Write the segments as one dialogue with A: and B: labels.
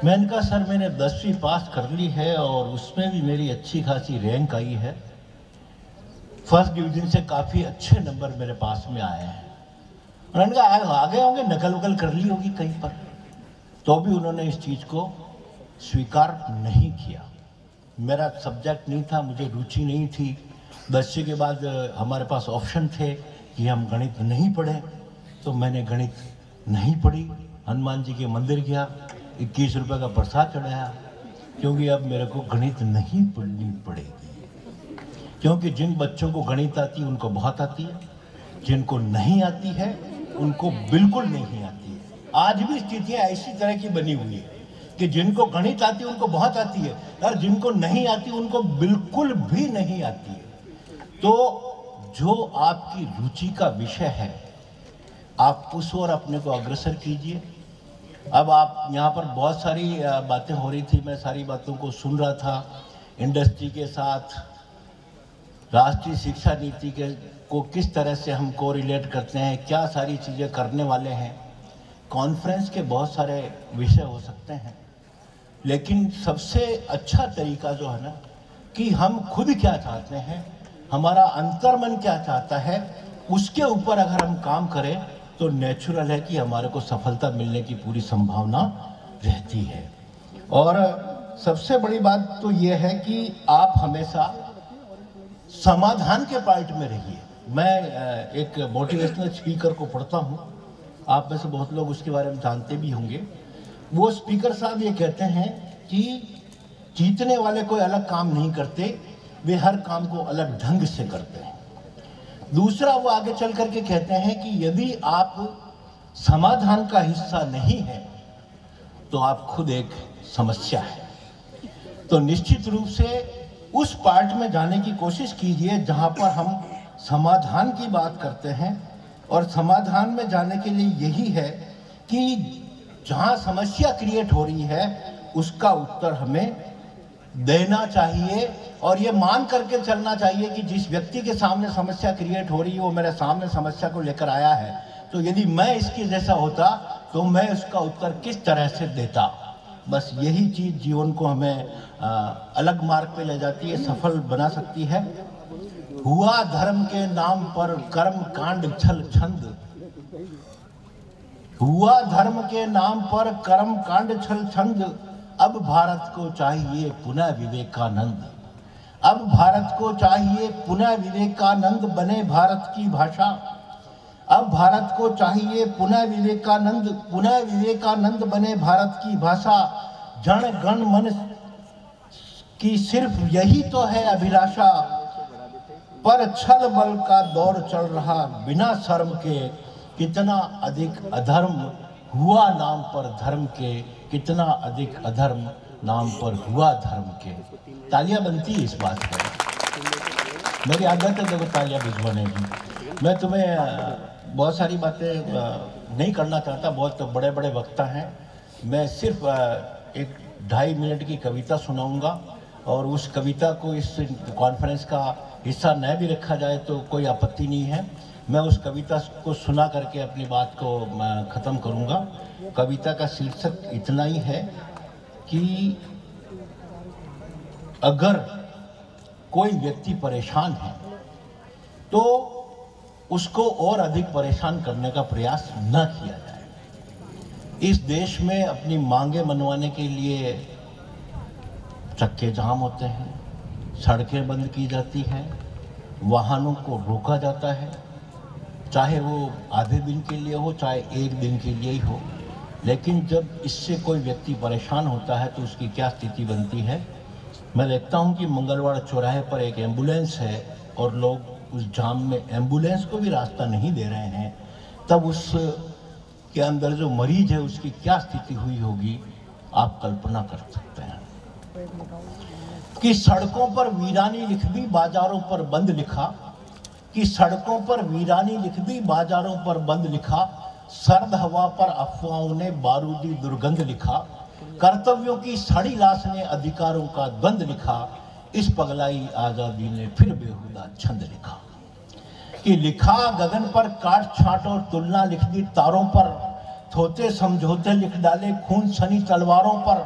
A: मैंने कहा सर मैंने 10वीं पास कर ली है और उसमें भी मेरी अच्छी खासी रैंक आई है, फर्स्ट डिवीजन से काफ़ी अच्छे नंबर मेरे पास में आए हैं। उन्होंने कहा आ गए होंगे, नकल वकल कर ली होगी कहीं पर। तो भी उन्होंने इस चीज़ को स्वीकार नहीं किया। मेरा सब्जेक्ट नहीं था, मुझे रुचि नहीं थी। 10वीं के बाद हमारे पास ऑप्शन थे कि हम गणित नहीं पढ़ें, तो मैंने गणित नहीं पढ़ी। हनुमान जी के मंदिर गया, 21 रुपये का प्रसाद चढ़ाया, क्योंकि अब मेरे को गणित नहीं पढ़नी पड़ेगी। क्योंकि जिन बच्चों को गणित आती है उनको बहुत आती है, जिनको नहीं आती है उनको बिल्कुल नहीं आती है। आज भी स्थितियाँ ऐसी तरह की बनी हुई है कि जिनको गणित आती है उनको बहुत आती है और जिनको नहीं आती उनको बिल्कुल भी नहीं आती है। तो जो आपकी रुचि का विषय है आप उस ओर अपने को अग्रसर कीजिए। अब आप यहाँ पर बहुत सारी बातें हो रही थी, मैं सारी बातों को सुन रहा था। इंडस्ट्री के साथ राष्ट्रीय शिक्षा नीति के को किस तरह से हम को रिलेट करते हैं, क्या सारी चीज़ें करने वाले हैं। कॉन्फ्रेंस के बहुत सारे विषय हो सकते हैं, लेकिन सबसे अच्छा तरीका जो है ना कि हम खुद क्या चाहते हैं, हमारा अंतर्मन क्या चाहता है, उसके ऊपर अगर हम काम करें तो नेचुरल है कि हमारे को सफलता मिलने की पूरी संभावना रहती है। और सबसे बड़ी बात तो ये है कि आप हमेशा समाधान के पार्ट में रहिए। मैं एक मोटिवेशनल स्पीकर को पढ़ता हूँ, आप में से बहुत लोग उसके बारे में जानते भी होंगे। वो स्पीकर साहब ये कहते हैं कि जीतने वाले कोई अलग काम नहीं करते, वे हर काम को अलग ढंग से करते हैं। दूसरा वो आगे चल करके कहते हैं कि यदि आप समाधान का हिस्सा नहीं है तो आप खुद एक समस्या है। तो निश्चित रूप से उस पार्ट में जाने की कोशिश कीजिए जहां पर हम समाधान की बात करते हैं। और समाधान में जाने के लिए यही है कि जहां समस्या क्रिएट हो रही है उसका उत्तर हमें देना चाहिए और ये मान करके चलना चाहिए कि जिस व्यक्ति के सामने समस्या क्रिएट हो रही है वो मेरे सामने समस्या को लेकर आया है, तो यदि मैं इसके जैसा होता तो मैं उसका उत्तर किस तरह से देता। बस यही चीज़ जीवन को हमें अलग मार्ग पे ले जाती है, सफल बना सकती है। हुआ धर्म के नाम पर कर्म कांड छल छंद, हुआ धर्म के नाम पर कर्म कांड छल छंद, अब भारत को चाहिए पुनः विवेकानंद। अब भारत को चाहिए पुनः विवेकानंद बने भारत की भाषा। अब भारत को चाहिए पुनः विवेकानंद बने भारत की भाषा। जन गण मन की सिर्फ यही तो है अभिलाषा, पर छल बल का दौर चल रहा बिना शर्म के, कितना अधिक अधर्म हुआ नाम पर धर्म के, कितना अधिक अधर्म नाम पर हुआ धर्म के। तालियां बनती है इस बात पर। मेरी आदत है देखो तालियां भिजवाने की। मैं तुम्हें बहुत सारी बातें नहीं करना चाहता, बहुत बड़े बड़े वक्ता हैं। मैं सिर्फ 1-2.5 मिनट की कविता सुनाऊंगा और उस कविता को इस कॉन्फ्रेंस का हिस्सा न भी रखा जाए तो कोई आपत्ति नहीं है। मैं उस कविता को सुना करके अपनी बात को ख़त्म करूंगा। कविता का शीर्षक इतना ही है कि अगर कोई व्यक्ति परेशान है तो उसको और अधिक परेशान करने का प्रयास न किया जाए। इस देश में अपनी मांगे मनवाने के लिए चक्के जाम होते हैं, सड़कें बंद की जाती हैं, वाहनों को रोका जाता है, चाहे वो आधे दिन के लिए हो चाहे 1 दिन के लिए ही हो। लेकिन जब इससे कोई व्यक्ति परेशान होता है तो उसकी क्या स्थिति बनती है। मैं देखता हूं कि मंगलवाड़ा चौराहे पर एक एम्बुलेंस है और लोग उस जाम में एम्बुलेंस को भी रास्ता नहीं दे रहे हैं, तब उस के अंदर जो मरीज है उसकी क्या स्थिति हुई होगी आप कल्पना कर सकते हैं। कि सड़कों पर वीरानी लिख दी बाजारों पर बंद लिखा, कि सड़कों पर वीरानी लिख दी बाजारों पर बंद लिखा, सर्द हवा पर अफवाहों ने बारूदी दुर्गंध लिखा, कर्तव्यों की सड़ी लाश ने अधिकारों का द्वंद लिखा, इस पगलाई आजादी ने फिर बेहुदा छंद लिखा। कि लिखा गगन पर काट छाट और तुलना लिख दी तारों पर, थोते समझौते लिख डाले, खून सनी तलवारों पर,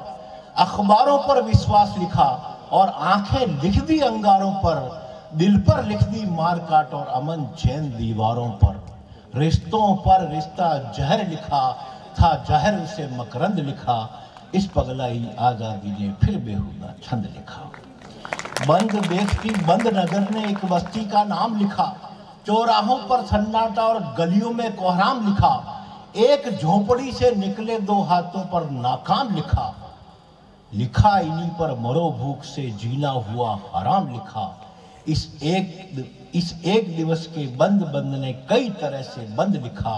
A: अखबारों पर विश्वास लिखा और आंखें लिख दी अंगारों पर, दिल पर लिख दी मार काट और अमन चैन दीवारों पर। रिश्तों पर रिश्ता जहर लिखा था, जहर उसे मकरंद लिखा। इस पगलाई आजादी ने फिर बेहुदा छंद लिखा। बंद देखती बंद नजर ने एक बस्ती का नाम लिखा, चौराहों पर सन्नाटा और गलियों में कोहराम लिखा। एक झोपड़ी से निकले दो हाथों पर नाकाम लिखा, लिखा इन्हीं पर मरो भूख से जीना हुआ हराम लिखा। इस एक दिवस के बंद बंद ने कई तरह से बंद लिखा।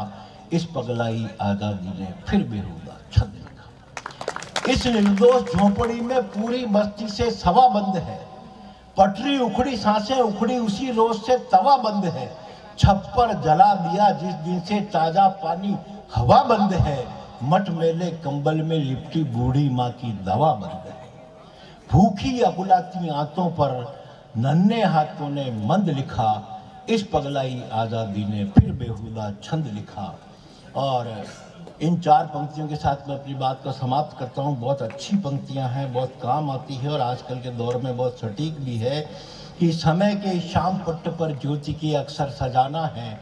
A: इस पगलाई आजादी ने फिर बेहुदा छंद लिखा। इस निर्दोष झोपड़ी में पूरी बस्ती से सवा बंद है, पटरी उखड़ी सांसें उखड़ी उसी रोज से तवा बंद है। छप्पर जला दिया जिस दिन से ताजा पानी हवा बंद है। मट मेले कंबल में लिपटी बूढ़ी माँ की दवा बंद है। भूखी अकुलाती आंतों पर नन्हे हाथों ने मंद लिखा। इस पगलाई आजादी ने फिर बेहुदा छंद लिखा। और इन 4 पंक्तियों के साथ मैं अपनी बात को समाप्त करता हूँ। बहुत अच्छी पंक्तियाँ हैं, बहुत काम आती है और आजकल के दौर में बहुत सटीक भी है कि समय के शाम पट्ट पर ज्योति की अक्सर सजाना है,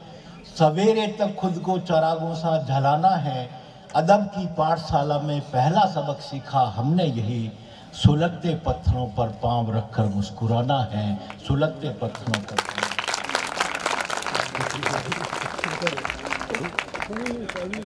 A: सवेरे तक खुद को चरागों सा जलाना है। अदब की पाठशाला में पहला सबक सीखा हमने यही, सुलगते पत्थरों पर पांव रखकर मुस्कुराना है, सुलगते पत्थरों पर।